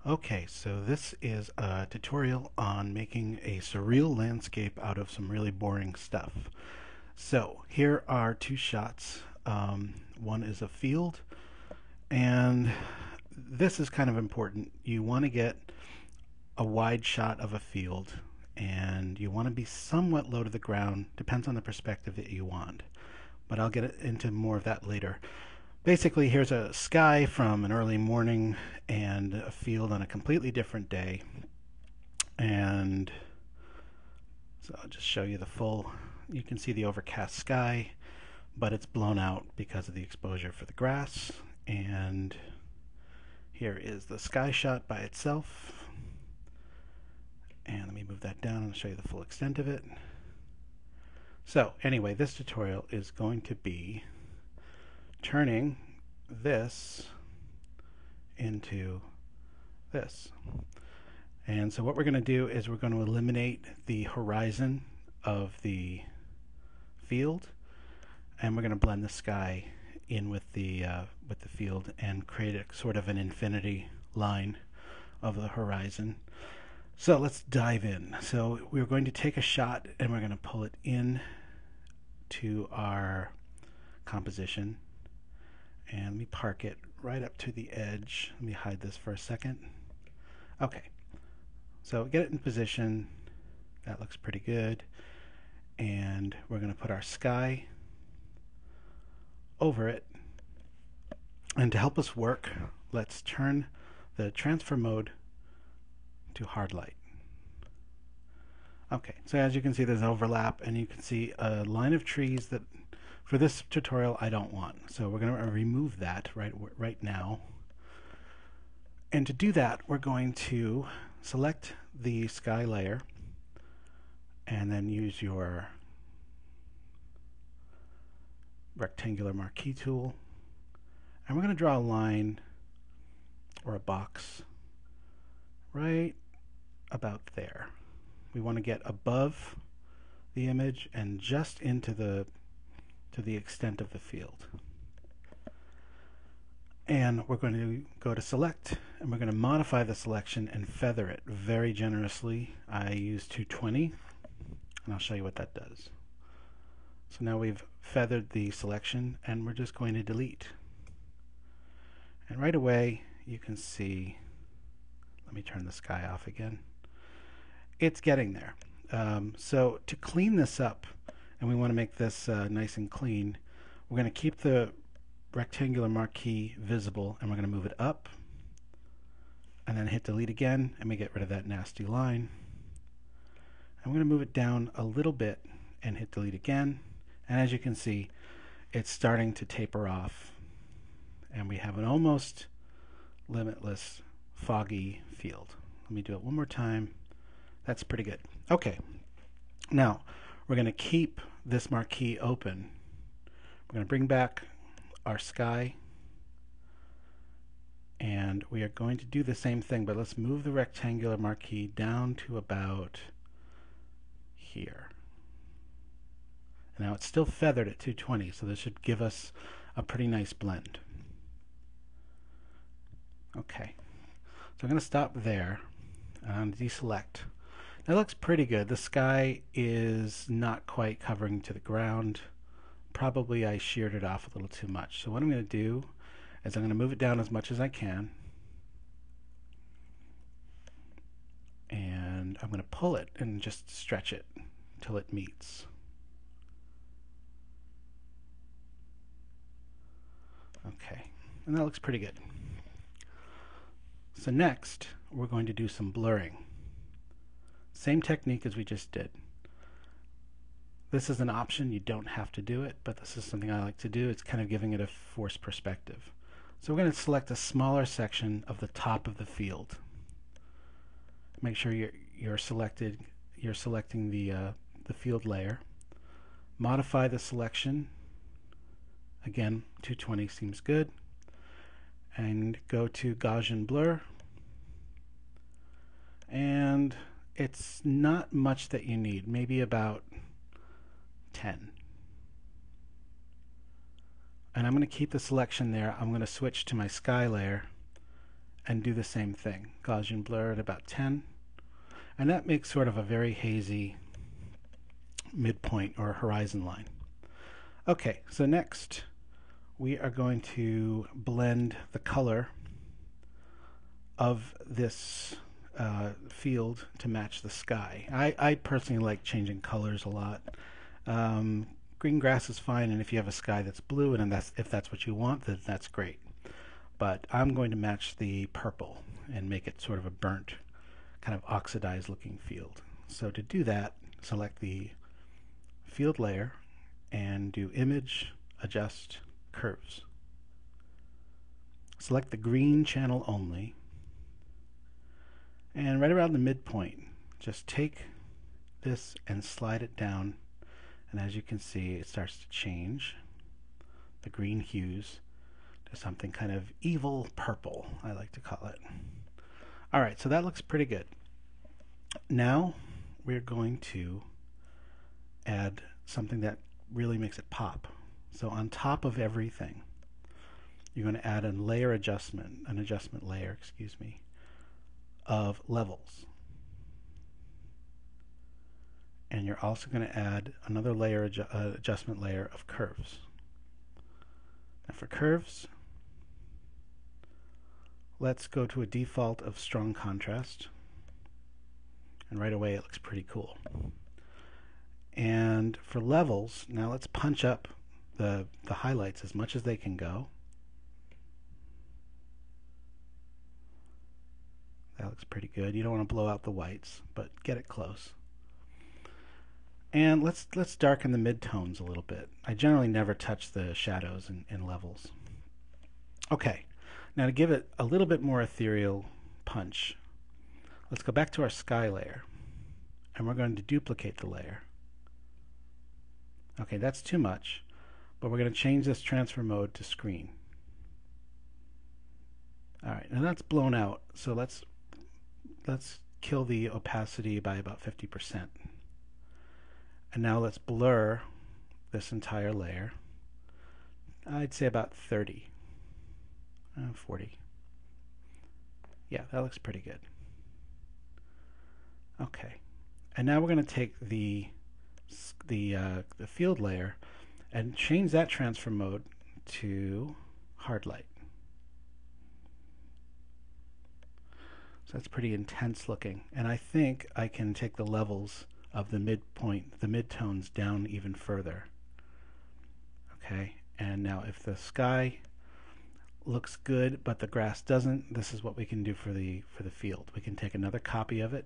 Okay, so this is a tutorial on making a surreal landscape out of some really boring stuff. So here are two shots. One is a field, and this is kind of important. You want to get a wide shot of a field, and you want to be somewhat low to the ground. Depends on the perspective that you want, but I'll get into more of that later. Basically, here's a sky from an early morning and a field on a completely different day. And so I'll just show you the full, you can see the overcast sky, but it's blown out because of the exposure for the grass. And here is the sky shot by itself. And let me move that down and show you the full extent of it. So anyway, this tutorial is going to be turning this into this. And so what we're going to do is we're going to eliminate the horizon of the field, and we're going to blend the sky in with the field and create a sort of an infinity line of the horizon. So let's dive in. So we're going to take a shot and we're going to pull it in to our composition. And let me park it right up to the edge. Let me hide this for a second. Okay, so get it in position. That looks pretty good. And we're going to put our sky over it. And to help us work, let's turn the transfer mode to hard light. Okay, so as you can see, there's an overlap, and you can see a line of trees that for this tutorial I don't want. So we're going to remove that right now. And to do that, we're going to select the sky layer and then use your rectangular marquee tool. And we're going to draw a line or a box right about there. We want to get above the image and just into the extent of the field. And we're going to go to select, and we're going to modify the selection and feather it very generously. I use 220, and I'll show you what that does. So now we've feathered the selection, and we're just going to delete. And right away you can see, let me turn the sky off again, it's getting there. So to clean this up, and we want to make this nice and clean, we're going to keep the rectangular marquee visible, and we're going to move it up and then hit delete again, and we get rid of that nasty line. And we're going to move it down a little bit and hit delete again, and as you can see, it's starting to taper off, and we have an almost limitless foggy field. Let me do it one more time. That's pretty good. Okay, now we're going to keep this marquee open. We're going to bring back our sky, and we are going to do the same thing, but let's move the rectangular marquee down to about here. Now it's still feathered at 220, so this should give us a pretty nice blend. Okay, so I'm going to stop there and deselect. That looks pretty good. The sky is not quite covering to the ground. Probably I sheared it off a little too much. So what I'm going to do is I'm going to move it down as much as I can. And I'm going to pull it and just stretch it until it meets. Okay, and that looks pretty good. So next, we're going to do some blurring. Same technique as we just did. This is an option, you don't have to do it, but this is something I like to do. It's kind of giving it a forced perspective. So we're going to select a smaller section of the top of the field. Make sure you're selecting the field layer. Modify the selection. Again, 220 seems good. And go to Gaussian blur. And it's not much that you need, maybe about 10. And I'm going to keep the selection there. I'm going to switch to my sky layer, and do the same thing. Gaussian blur at about 10. And that makes sort of a very hazy midpoint or horizon line. Okay, so next we are going to blend the color of this field to match the sky. I personally like changing colors a lot. Green grass is fine, and if you have a sky that's blue, and if that's what you want, then that's great. But I'm going to match the purple and make it sort of a burnt, kind of oxidized looking field. So to do that, select the field layer and do Image, Adjust, Curves. Select the green channel only, and right around the midpoint, just take this and slide it down, and as you can see, it starts to change the green hues to something kind of evil purple, I like to call it. Alright, so that looks pretty good. Now we're going to add something that really makes it pop. So on top of everything, you're going to add an adjustment layer, excuse me, of levels. And you're also going to add another layer, adjustment layer of curves. Now for curves, let's go to a default of strong contrast. And right away it looks pretty cool. And for levels, now let's punch up the highlights as much as they can go. That looks pretty good. You don't want to blow out the whites, but get it close. And let's darken the midtones a little bit. I generally never touch the shadows in levels. Okay, now to give it a little bit more ethereal punch, let's go back to our sky layer, and we're going to duplicate the layer. Okay, that's too much, but we're going to change this transfer mode to screen. Alright, now that's blown out, so let's kill the opacity by about 50%. And now let's blur this entire layer. I'd say about 30, 40. Yeah, that looks pretty good. Okay, and now we're going to take the field layer and change that transfer mode to hard light. So that's pretty intense looking, and I think I can take the levels of the midpoint, the midtones down even further. Okay, and now if the sky looks good but the grass doesn't, this is what we can do for the field. We can take another copy of it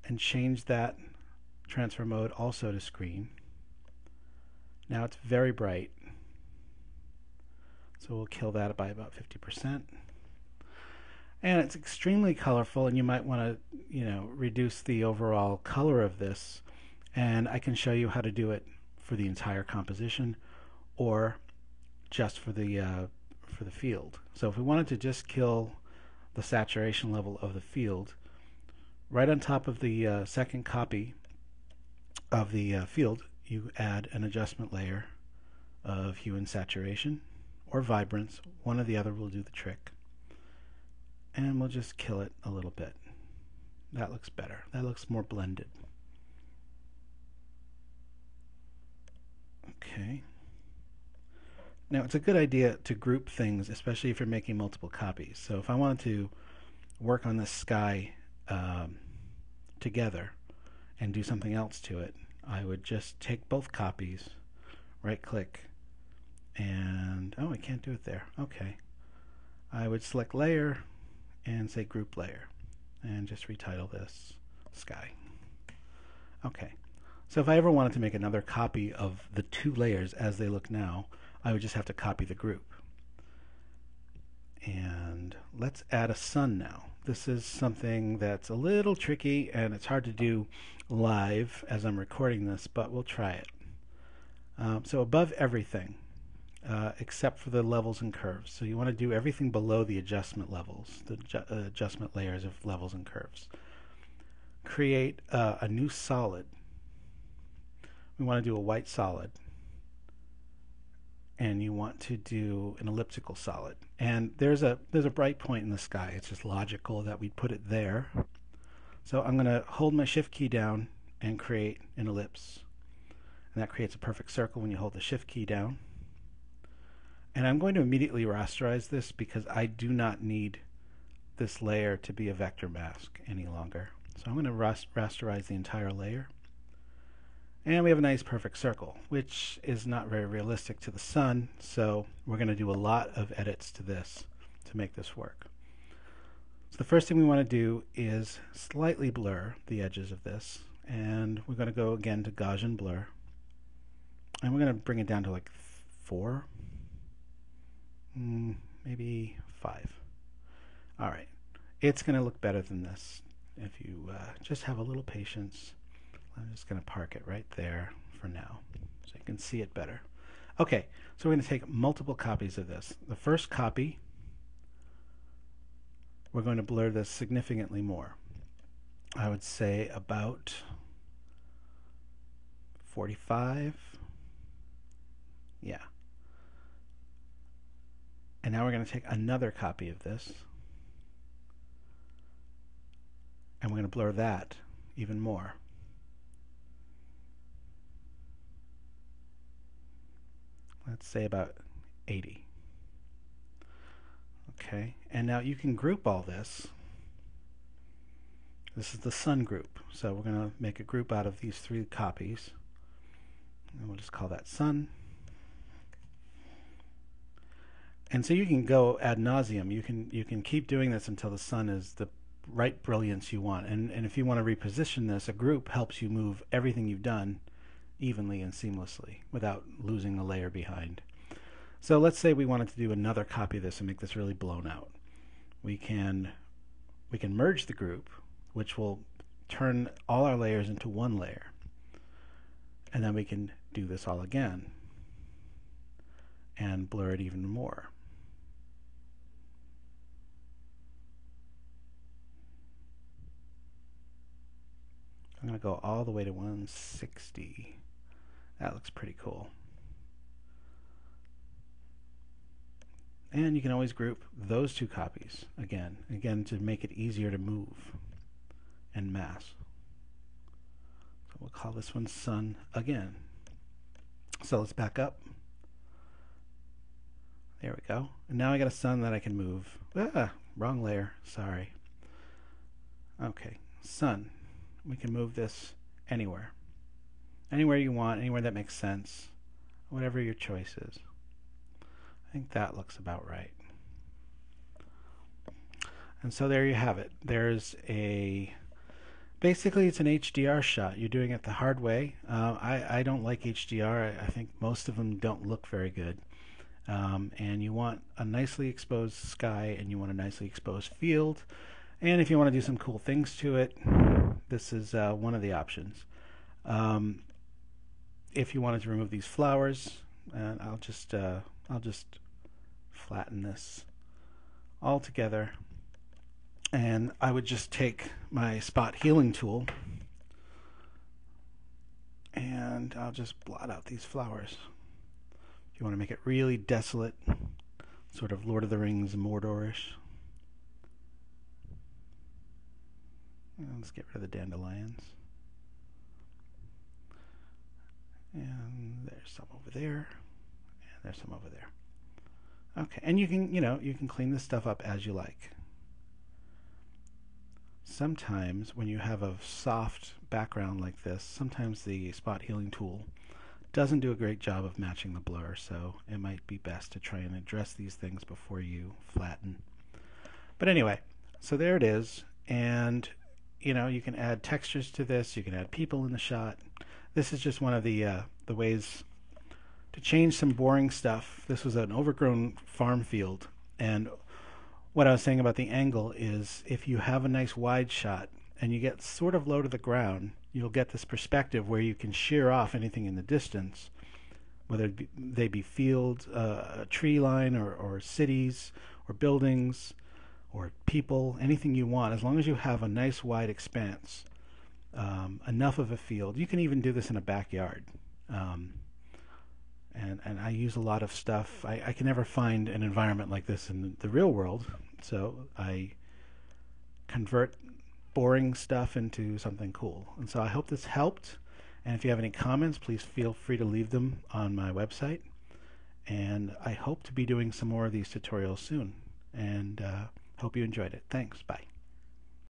and change that transfer mode also to screen. Now it's very bright, so we'll kill that by about 50%. And it's extremely colorful, and you might want to, reduce the overall color of this. And I can show you how to do it for the entire composition, or just for the field. So if we wanted to just kill the saturation level of the field, right on top of the second copy of the field, you add an adjustment layer of hue and saturation, or vibrance. One or the other will do the trick. And we'll just kill it a little bit. That looks better. That looks more blended. Okay. Now it's a good idea to group things, especially if you're making multiple copies. So if I wanted to work on this sky together and do something else to it, I would just take both copies, right click, and I can't do it there. Okay. I would select layer and say group layer and just retitle this sky. Okay, so if I ever wanted to make another copy of the two layers as they look now, I would just have to copy the group. And let's add a sun now. This is something that's a little tricky, and it's hard to do live as I'm recording this, but we'll try it. So above everything, except for the levels and curves. So you want to do everything below the adjustment levels, the adjustment layers of levels and curves. Create a new solid. We want to do a white solid, and you want to do an elliptical solid. And there's a bright point in the sky. It's just logical that we put it there. So I'm going to hold my shift key down and create an ellipse. And that creates a perfect circle when you hold the shift key down. And I'm going to immediately rasterize this because I do not need this layer to be a vector mask any longer. So I'm going to rasterize the entire layer. And we have a nice perfect circle, which is not very realistic to the sun, so we're going to do a lot of edits to this to make this work. So the first thing we want to do is slightly blur the edges of this, and we're going to go again to Gaussian blur, and we're going to bring it down to like 4, maybe 5. All right, it's going to look better than this if you just have a little patience. I'm just going to park it right there for now so you can see it better. Okay, so we're going to take multiple copies of this. The first copy, we're going to blur this significantly more. I would say about 45. Yeah. And now we're going to take another copy of this, and we're going to blur that even more. Let's say about 80. Okay, and now you can group all this. This is the sun group, so we're going to make a group out of these 3 copies, and we'll just call that sun. And so you can go ad nauseum. You can keep doing this until the sun is the right brilliance you want. And if you want to reposition this, a group helps you move everything you've done evenly and seamlessly without losing a layer behind. So let's say we wanted to do another copy of this and make this really blown out. We can merge the group, which will turn all our layers into one layer. And then we can do this all again and blur it even more. I'm going to go all the way to 160. That looks pretty cool. And you can always group those 2 copies again to make it easier to move and mask. So we'll call this one sun again. So let's back up. There we go. And now I got a sun that I can move. Wrong layer, sorry. Okay, sun. We can move this anywhere. Anywhere you want, anywhere that makes sense, whatever your choice is. I think that looks about right. And so there you have it. There's basically it's an HDR shot. You're doing it the hard way. I don't like HDR. I think most of them don't look very good. And you want a nicely exposed sky, and you want a nicely exposed field. And if you want to do some cool things to it, this is one of the options. If you wanted to remove these flowers, and I'll just flatten this all together, and I would just take my spot healing tool and I'll just blot out these flowers. If you want to make it really desolate, sort of Lord of the Rings Mordorish, let's get rid of the dandelions. And there's some over there, and there's some over there. Okay, and you can clean this stuff up as you like. Sometimes when you have a soft background like this, sometimes the spot healing tool doesn't do a great job of matching the blur, so it might be best to try and address these things before you flatten. But anyway, so there it is, and you can add textures to this, you can add people in the shot. This is just one of the ways to change some boring stuff. This was an overgrown farm field, and what I was saying about the angle is if you have a nice wide shot and you get sort of low to the ground, you'll get this perspective where you can shear off anything in the distance, whether they be fields, a tree line, or cities, or buildings, or people, anything you want, as long as you have a nice wide expanse. Enough of a field. You can even do this in a backyard. And I use a lot of stuff. I can never find an environment like this in the real world, so I convert boring stuff into something cool. And so I hope this helped. And if you have any comments, please feel free to leave them on my website. And I hope to be doing some more of these tutorials soon. And hope you enjoyed it. Thanks. Bye.